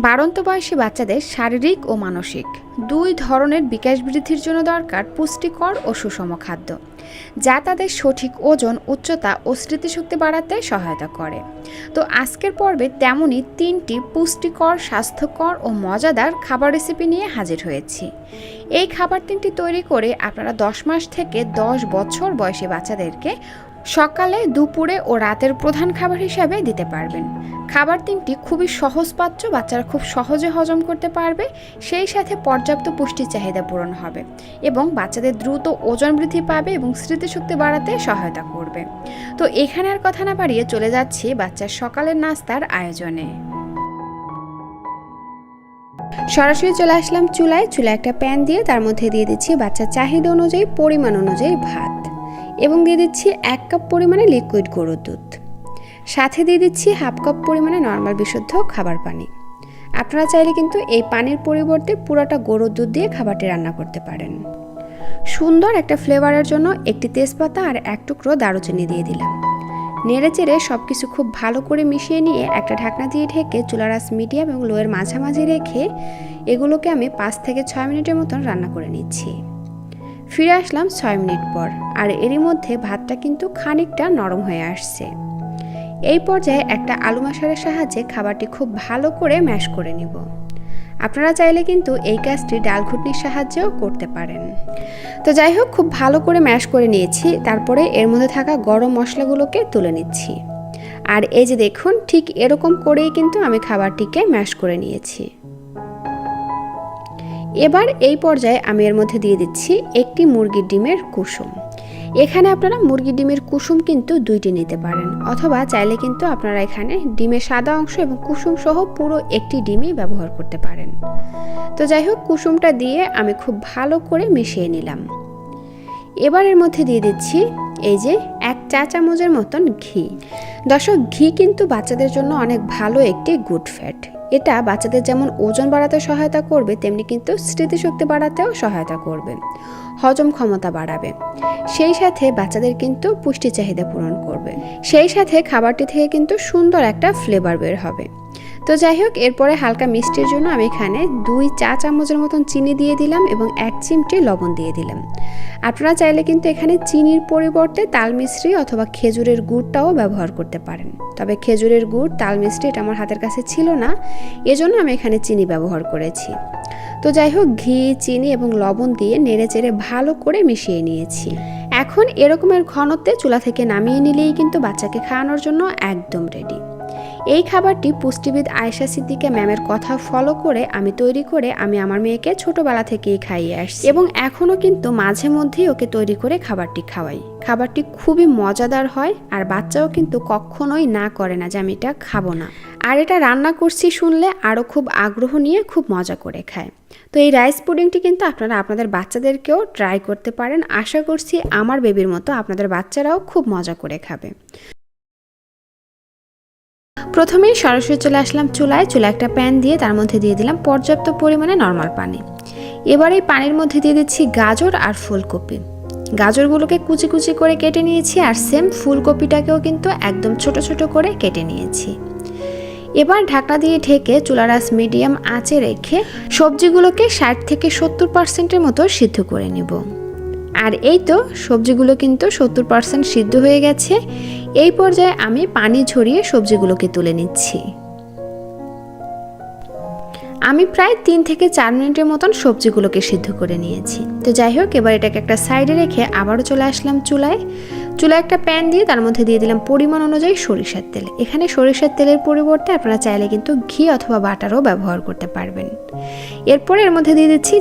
বাড়ন্ত বয়সী বাচ্চাদের শারীরিক ও মানসিক দুই ধরনের বিকাশ বৃদ্ধির জন্য দরকার পুষ্টিকর ও সুষম খাদ্য, যা তাদের সঠিক ওজন, উচ্চতা ও স্মৃতিশক্তি বাড়াতে সহায়তা করে। তো আজকের পর্বে তেমনই 3টি পুষ্টিকর, স্বাস্থ্যকর ও মজাদার খাবার রেসিপি নিয়ে হাজির হয়েছি। এই খাবার 3টি তৈরি করে আপনারা 10 মাস থেকে 10 বছর বয়সী বাচ্চাদেরকে সকালে, দুপুরে ও রাতের প্রধান খাবার হিসাবে দিতে পারবেন। খাবার 3টি খুবই সহজপাচ্য, বাচ্চারা খুব সহজে হজম করতে পারবে, সেই সাথে পর্যাপ্ত পুষ্টির চাহিদা পূরণ হবে এবং বাচ্চাদের দ্রুত ওজন বৃদ্ধি পাবে এবং স্মৃতিশক্তি বাড়াতে সহায়তা করবে। তো এখানে আর কথা না বাড়িয়ে চলে যাচ্ছি বাচ্চার সকালের নাস্তার আয়োজনে। সরাসরি চলে আসলাম চুলায় একটা প্যান দিয়ে তার মধ্যে দিয়ে দিচ্ছি বাচ্চার চাহিদা অনুযায়ী, পরিমাণ অনুযায়ী ভাত এবং দিয়ে দিচ্ছি 1 কাপ পরিমাণে লিকুইড গরুর দুধ, সাথে দিয়ে দিচ্ছি 1/2 কাপ পরিমাণে নর্মাল বিশুদ্ধ খাবার পানি। আপনারা চাইলে কিন্তু এই পানির পরিবর্তে পুরোটা গরুর দুধ দিয়ে খাবারটি রান্না করতে পারেন। সুন্দর একটা ফ্লেভারের জন্য একটি তেজপাতা আর 1 টুকরো দারুচিনি দিয়ে দিলাম। নেড়ে চেড়ে সব কিছু খুব ভালো করে মিশিয়ে নিয়ে একটা ঢাকনা দিয়ে ঢেকে চুলার আঁচ মিডিয়াম এবং লোয়ের মাঝামাঝি রেখে এগুলোকে আমি 5 থেকে 6 মিনিটের মতন রান্না করে নিচ্ছি। ফিরে আসলাম 6 মিনিট পর, আর এরই মধ্যে ভাতটা কিন্তু খানিকটা নরম হয়ে আসছে। এই পর্যায়ে একটা আলু ম্যাশারের সাহায্যে খাবারটি খুব ভালো করে ম্যাশ করে নিব। আপনারা চাইলে কিন্তু এই কাজটি ডাল ঘুটনির সাহায্যেও করতে পারেন। তো যাই হোক, খুব ভালো করে ম্যাশ করে নিয়েছি। তারপরে এর মধ্যে থাকা গরম মশলাগুলোকে তুলে নিচ্ছি। আর এই যে দেখুন, ঠিক এরকম করেই কিন্তু আমি খাবারটিকে ম্যাশ করে নিয়েছি। এবার এই পর্যায়ে আমি এর মধ্যে দিয়ে দিচ্ছি একটি মুরগির ডিমের কুসুম। এখানে আপনারা মুরগির ডিমের কুসুম কিন্তু 2টি নিতে পারেন, অথবা চাইলে কিন্তু আপনারা এখানে ডিমের সাদা অংশ এবং কুসুম সহ পুরো একটি ডিমই ব্যবহার করতে পারেন। তো যাই হোক, কুসুমটা দিয়ে আমি খুব ভালো করে মিশিয়ে নিলাম। এবার এর মধ্যে দিয়ে দিচ্ছি এই যে 1 চা চামচের মতন ঘি। দর্শক, ঘি কিন্তু বাচ্চাদের জন্য অনেক ভালো একটি গুড ফ্যাট। এটা বাচ্চাদের যেমন ওজন বাড়াতে সহায়তা করবে, তেমনি কিন্তু স্মৃতিশক্তি বাড়াতেও সহায়তা করবে, হজম ক্ষমতা বাড়াবে, সেই সাথে বাচ্চাদের কিন্তু পুষ্টি চাহিদা পূরণ করবে, সেই সাথে খাবারটি থেকে কিন্তু সুন্দর একটা ফ্লেভার বের হবে। তো যাই হোক, এরপরে হালকা মিষ্টির জন্য আমি এখানে 2 চা চামচের মতন চিনি দিয়ে দিলাম এবং 1 চিমটি লবণ দিয়ে দিলাম। আপনারা চাইলে কিন্তু এখানে চিনির পরিবর্তে তাল মিশ্রি অথবা খেজুরের গুড়টাও ব্যবহার করতে পারেন। তবে খেজুরের গুড়, তাল মিষ্টি এটা আমার হাতের কাছে ছিল না, এজন্য আমি এখানে চিনি ব্যবহার করেছি। তো যাই হোক, ঘি, চিনি এবং লবণ দিয়ে নেড়ে চেড়ে ভালো করে মিশিয়ে নিয়েছি। এখন এরকমের ঘনত্বে চুলা থেকে নামিয়ে নিলেই কিন্তু বাচ্চাকে খাওয়ানোর জন্য একদম রেডি। এই খাবারটি পুষ্টিবিদ আয়েশা সিদ্দিকা ম্যামের কথা ফলো করে আমি তৈরি করে আমি আমার মেয়েকে ছোটবেলা থেকেই খাইয়ে আসছি এবং এখনও কিন্তু মাঝে মধ্যেই ওকে তৈরি করে খাবারটি খাওয়াই। খাবারটি খুবই মজাদার হয়, আর বাচ্চাও কিন্তু কখনোই না করে না যে আমি এটা খাবো না। আর এটা রান্না করছি শুনলে আরও খুব আগ্রহ নিয়ে খুব মজা করে খায়। তো এই রাইস পুডিংটি কিন্তু আপনারা আপনাদের বাচ্চাদেরকেও ট্রাই করতে পারেন। আশা করছি আমার বেবির মতো আপনাদের বাচ্চারাও খুব মজা করে খাবে। প্রথমেই সরাসরি চলে আসলাম চুলায় একটা প্যান দিয়ে তার মধ্যে দিয়ে দিলাম পর্যাপ্ত পরিমাণে নর্মাল পানি। এবার এই পানির মধ্যে দিয়ে দিচ্ছি গাজর আর ফুলকপি। গাজরগুলোকে কুচি কুচি করে কেটে নিয়েছি, আর সেম ফুলকপিটাকেও কিন্তু একদম ছোট ছোট করে কেটে নিয়েছি। এবার ঢাকনা দিয়ে ঢেকে চুলার আঁচ মিডিয়াম আঁচে রেখে সবজিগুলোকে 60 থেকে 70% মতো সিদ্ধ করে নিব। আর এই তো সবজিগুলো কিন্তু 70% সিদ্ধ হয়ে গেছে। এই পর্যায়ে আমি পানি ঝরিয়ে সবজিগুলোকে তুলে নিচ্ছি। আমি প্রায় 3 থেকে 4 মিনিটের মতন সবজিগুলোকে সিদ্ধ করে নিয়েছি। তো যাই হোক, এবার এটাকে একটা সাইডে রেখে আবারও চলে আসলাম চুলায় একটা প্যান দিয়ে তার মধ্যে দিয়ে দিলাম পরিমাণ অনুযায়ী সরিষার তেল। এখানে সরিষার তেলের পরিবর্তে আপনারা চাইলে কিন্তু ঘি অথবা বাটারও ব্যবহার করতে পারবেন। এরপরে এর মধ্যে দিয়ে দিচ্ছি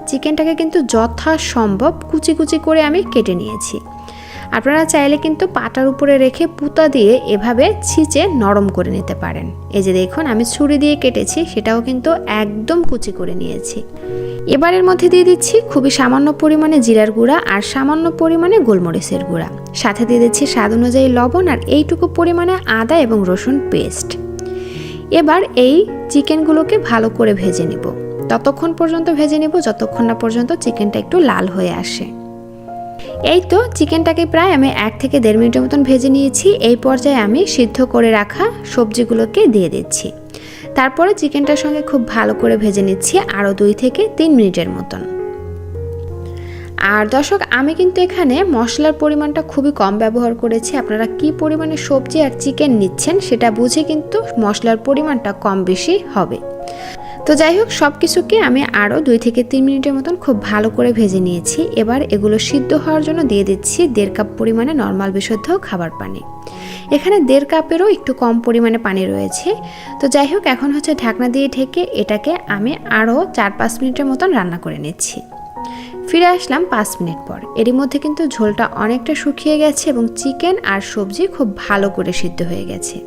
চিকেনটাকে কিন্তু যথাসম্ভব কুচি কুচি করে আমি কেটে নিয়েছি। আপনারা চাইলে কিন্তু পাটার উপরে রেখে পুতা দিয়ে এভাবে ছিঁচে নরম করে নিতে পারেন। এই যে দেখুন, আমি ছুরি দিয়ে কেটেছি, সেটাও কিন্তু একদম কুচি করে নিয়েছি। এবার এর মধ্যে দিয়ে দিচ্ছি খুবই সামান্য পরিমাণে জিরার গুঁড়া আর সামান্য পরিমাণে গোলমরিচের গুঁড়া, সাথে দিয়ে দিচ্ছি স্বাদ অনুযায়ী লবণ আর এইটুকু পরিমাণে আদা এবং রসুন পেস্ট। এবার এই চিকেনগুলোকে ভালো করে ভেজে নিব, ততক্ষণ পর্যন্ত ভেজে নিব যতক্ষণ না পর্যন্ত চিকেনটা একটু লাল হয়ে আসে। এই তো চিকেনটাকে প্রায় আমি 1 থেকে 1.5 মিনিটের মতন ভেজে নিয়েছি। এই পর্যায়ে আমি সিদ্ধ করে রাখা সবজিগুলোকে দিয়ে দিচ্ছি। তারপরে চিকেনটার সঙ্গে খুব ভালো করে ভেজে নিচ্ছি আরও 2 থেকে 3 মিনিটের মতন। আর দর্শক, আমি কিন্তু এখানে মশলার পরিমাণটা খুবই কম ব্যবহার করেছি। আপনারা কি পরিমাণে সবজি আর চিকেন নিচ্ছেন সেটা বুঝে কিন্তু মশলার পরিমাণটা কম বেশি হবে। তো যাই হোক, সব কিছুকে আমি আরও 2 থেকে 3 মিনিটের মতন খুব ভালো করে ভেজে নিয়েছি। এবার এগুলো সিদ্ধ হওয়ার জন্য দিয়ে দিচ্ছি 1.5 কাপ পরিমাণে নর্মাল বিশুদ্ধ খাবার পানি। এখানে 1.5 কাপেরও একটু কম পরিমাণে পানি রয়েছে। তো যাই হোক, এখন হচ্ছে ঢাকনা দিয়ে ঢেকে এটাকে আমি আরও 4-5 মিনিটের মতন রান্না করে নিচ্ছি। ফিরে আসলাম 5 মিনিট পর। এরই মধ্যে কিন্তু ঝোলটা অনেকটা শুকিয়ে গেছে এবং চিকেন আর সবজি খুব ভালো করে সিদ্ধ হয়ে গেছে।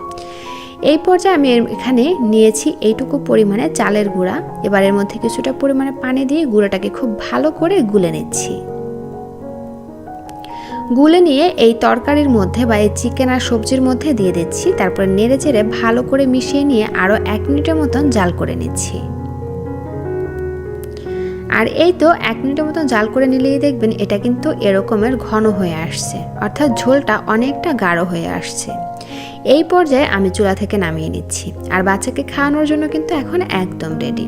এই পর্যায়ে আমি এখানে নিয়েছি এইটুকু পরিমাণে চালের গুঁড়া। এবার এর মধ্যে কিছুটা পরিমাণে পানি দিয়ে গুঁড়াটাকে খুব ভালো করে গুলে নিচ্ছি। গুলে নিয়ে এই তরকারির মধ্যে বা এই চিকেন আর সবজির মধ্যে দিয়ে দিচ্ছি। তারপর নেড়ে চেড়ে ভালো করে মিশিয়ে নিয়ে আরও 1 মিনিটের মতন জাল করে নিচ্ছি। আর এই তো 1 মিনিটের মতন জাল করে নিলেই দেখবেন এটা কিন্তু এরকমের ঘন হয়ে আসছে, অর্থাৎ ঝোলটা অনেকটা গাঢ় হয়ে আসছে। এই পর্যায়ে আমি চুলা থেকে নামিয়ে নিচ্ছি। আর বাচ্চাকে খাওয়ানোর জন্য কিন্তু এখন একদম রেডি।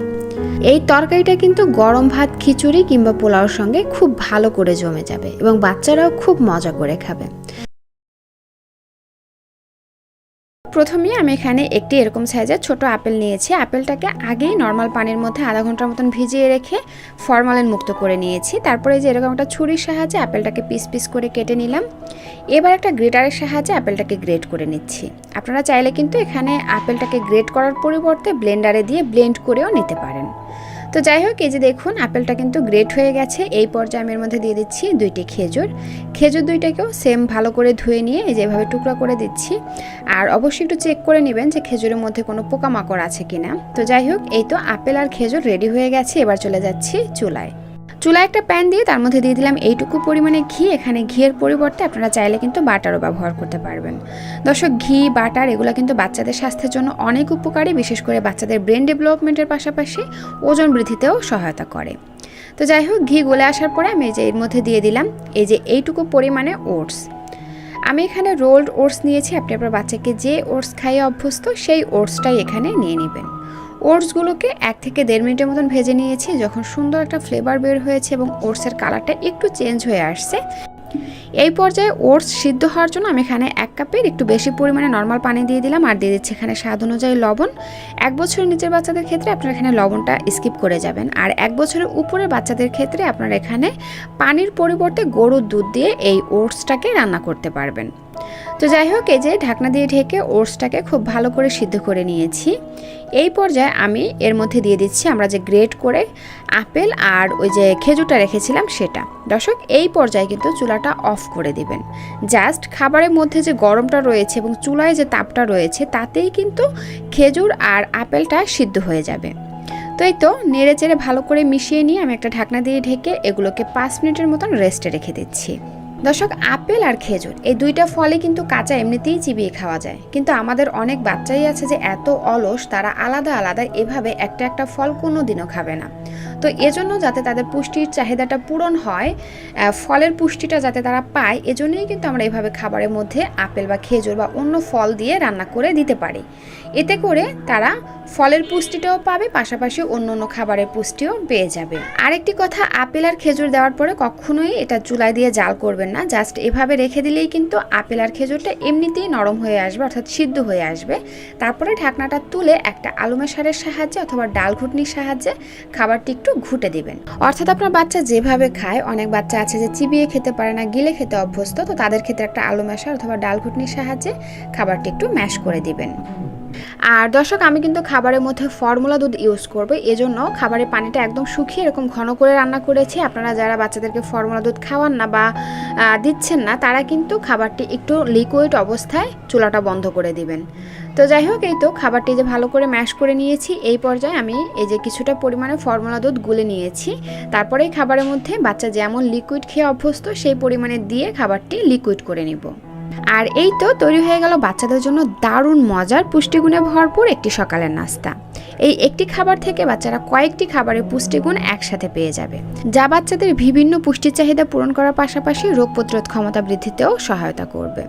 এই তরকারিটা কিন্তু গরম ভাত, খিচুড়ি কিংবা পোলাওর সঙ্গে খুব ভালো করে জমে যাবে এবং বাচ্চারাও খুব মজা করে খাবে। প্রথমে আমি এখানে একটি এরকম সাইজের ছোট আপেল নিয়েছি। আপেলটাকে আগেই নর্মাল পানির মধ্যে আধা ঘন্টার মতন ভিজিয়ে রেখে ফরমালিন মুক্ত করে নিয়েছি। তারপরে যে এরকম একটা ছুরির সাহায্যে আপেলটাকে পিস পিস করে কেটে নিলাম। এবার একটা গ্রেটারের সাহায্যে আপেলটাকে গ্রেট করে নিচ্ছি। আপনারা চাইলে কিন্তু এখানে আপেলটাকে গ্রেট করার পরিবর্তে ব্লেন্ডারে দিয়ে ব্লেন্ড করেও নিতে পারেন। তো যাই হোক, এই যে দেখুন আপেলটা কিন্তু গ্রেট হয়ে গেছে। এই পর্যায়ে আমি এর মধ্যে দিয়ে দিচ্ছি 2টি খেজুর। খেজুর 2টাকেও সেম ভালো করে ধুয়ে নিয়ে এই যেভাবে টুকরা করে দিচ্ছি। আর অবশ্যই একটু চেক করে নেবেন যে খেজুরের মধ্যে কোনো পোকামাকড় আছে কিনা। তো যাই হোক, এই তো আপেল আর খেজুর রেডি হয়ে গেছে। এবার চলে যাচ্ছি চুলায়। চুলায় একটা প্যান দিয়ে তার মধ্যে দিয়ে দিলাম এইটুকু পরিমাণে ঘি। এখানে ঘিয়ের পরিবর্তে আপনারা চাইলে কিন্তু বাটারও ব্যবহার করতে পারবেন। দর্শক, ঘি, বাটার এগুলো কিন্তু বাচ্চাদের স্বাস্থ্যের জন্য অনেক উপকারী, বিশেষ করে বাচ্চাদের ব্রেন ডেভেলপমেন্টের পাশাপাশি ওজন বৃদ্ধিতেও সহায়তা করে। তো যাই হোক, ঘি গলে আসার পরে আমি এই যে এর মধ্যে দিয়ে দিলাম এই যে এইটুকু পরিমাণে ওটস। আমি এখানে রোলড ওটস নিয়েছি। আপনি আপনার বাচ্চাকে যে ওটস খাইয়ে অভ্যস্ত সেই ওটসটাই এখানে নিয়ে নেবেন। ওটসগুলোকে 1 থেকে 1.5 মিনিটের মতন ভেজে নিয়েছি। যখন সুন্দর একটা ফ্লেভার বের হয়েছে এবং ওটসের কালারটা একটু চেঞ্জ হয়ে আসছে, এই পর্যায়ে ওটস সিদ্ধ হওয়ার জন্য আমি এখানে 1 কাপের একটু বেশি পরিমাণে নর্মাল পানি দিয়ে দিলাম। আর দিয়ে দিচ্ছি এখানে স্বাদ অনুযায়ী লবণ। 1 বছরের নিচের বাচ্চাদের ক্ষেত্রে আপনারা এখানে লবণটা স্কিপ করে যাবেন। আর 1 বছরের উপরের বাচ্চাদের ক্ষেত্রে আপনারা এখানে পানির পরিবর্তে গরুর দুধ দিয়ে এই ওটসটাকে রান্না করতে পারবেন। তো যাই হোক, এই যে ঢাকনা দিয়ে ঢেকে ওটসটাকে খুব ভালো করে সিদ্ধ করে নিয়েছি। এই পর্যায়ে আমি এর মধ্যে দিয়ে দিচ্ছি আমরা যে গ্রেট করে আপেল আর ওই যে খেজুরটা রেখেছিলাম সেটা। দর্শক, এই পর্যায়ে কিন্তু চুলাটা অফ করে দিবেন। জাস্ট খাবারের মধ্যে যে গরমটা রয়েছে এবং চুলায় যে তাপটা রয়েছে তাতেই কিন্তু খেজুর আর আপেলটা সিদ্ধ হয়ে যাবে। তো এই তো নেড়ে চেড়ে ভালো করে মিশিয়ে নিয়ে আমি একটা ঢাকনা দিয়ে ঢেকে এগুলোকে 5 মিনিটের মতন রেস্টে রেখে দিচ্ছি। দর্শক, আপেল আর খেজুর এই 2টা ফলই কিন্তু কাঁচা এমনিতেই চিবিয়ে খাওয়া যায়, কিন্তু আমাদের অনেক বাচ্চাই আছে যে এত অলস, তারা আলাদা আলাদা এভাবে একটা একটা ফল কোনো দিনও খাবে না। তো এজন্য যাতে তাদের পুষ্টির চাহিদাটা পূরণ হয়, ফলের পুষ্টিটা যাতে তারা পায়, এজন্যই কিন্তু আমরা এভাবে খাবারের মধ্যে আপেল বা খেজুর বা অন্য ফল দিয়ে রান্না করে দিতে পারি। এতে করে তারা ফলের পুষ্টিটাও পাবে, পাশাপাশি অন্য অন্য খাবারের পুষ্টিও পেয়ে যাবে। আরেকটি কথা, আপেল আর খেজুর দেওয়ার পরে কখনোই এটা চুলায় দিয়ে জাল করবেন না। জাস্ট এভাবে রেখে দিলেই কিন্তু আপেল আর খেজুরটা এমনিতেই নরম হয়ে আসবে, অর্থাৎ সিদ্ধ হয়ে আসবে। তারপরে ঢাকনাটা তুলে একটা আলু মেশারের সাহায্যে অথবা ডাল ঘুটনির সাহায্যে খাবারটি একটু ঘুটে দিবেন। অর্থাৎ আপনার বাচ্চা যেভাবে খায়, অনেক বাচ্চা আছে যে চিবিয়ে খেতে পারে না, গিলে খেতে অভ্যস্ত, তো তাদের ক্ষেত্রে একটা আলু মেশার অথবা ডাল ঘুটনির সাহায্যে খাবারটি একটু ম্যাশ করে দিবেন। আর দর্শক, আমি কিন্তু খাবারের মধ্যে ফর্মুলা দুধ ইউজ করব, এজন্য খাবারের পানিটা একদম শুকিয়ে এরকম ঘন করে রান্না করেছি। আপনারা যারা বাচ্চাদেরকে ফর্মুলা দুধ খাওয়ান না বা দিচ্ছেন না, তারা কিন্তু খাবারটি একটু লিকুইড অবস্থায় চুলাটা বন্ধ করে দিবেন। তো যাই হোক, এই তো খাবারটি যে ভালো করে ম্যাশ করে নিয়েছি। এই পর্যায়ে আমি এই যে কিছুটা পরিমাণে ফর্মুলা দুধ গুলে নিয়েছি। তারপরে এই খাবারের মধ্যে বাচ্চা যেমন লিকুইড খেয়ে অভ্যস্ত সেই পরিমাণে দিয়ে খাবারটি লিকুইড করে নিব। আর এই তো তৈরি হয়ে গেল বাচ্চাদের জন্য দারুণ মজার পুষ্টিগুণে ভরপুর একটি সকালের নাস্তা। এই একটি খাবার থেকে বাচ্চারা কয়েকটি খাবারের পুষ্টিগুণ একসাথে পেয়ে যাবে, যা বাচ্চাদের বিভিন্ন পুষ্টির চাহিদা পূরণ করার পাশাপাশি রোগ প্রতিরোধ ক্ষমতা বৃদ্ধিতেও সহায়তা করবে।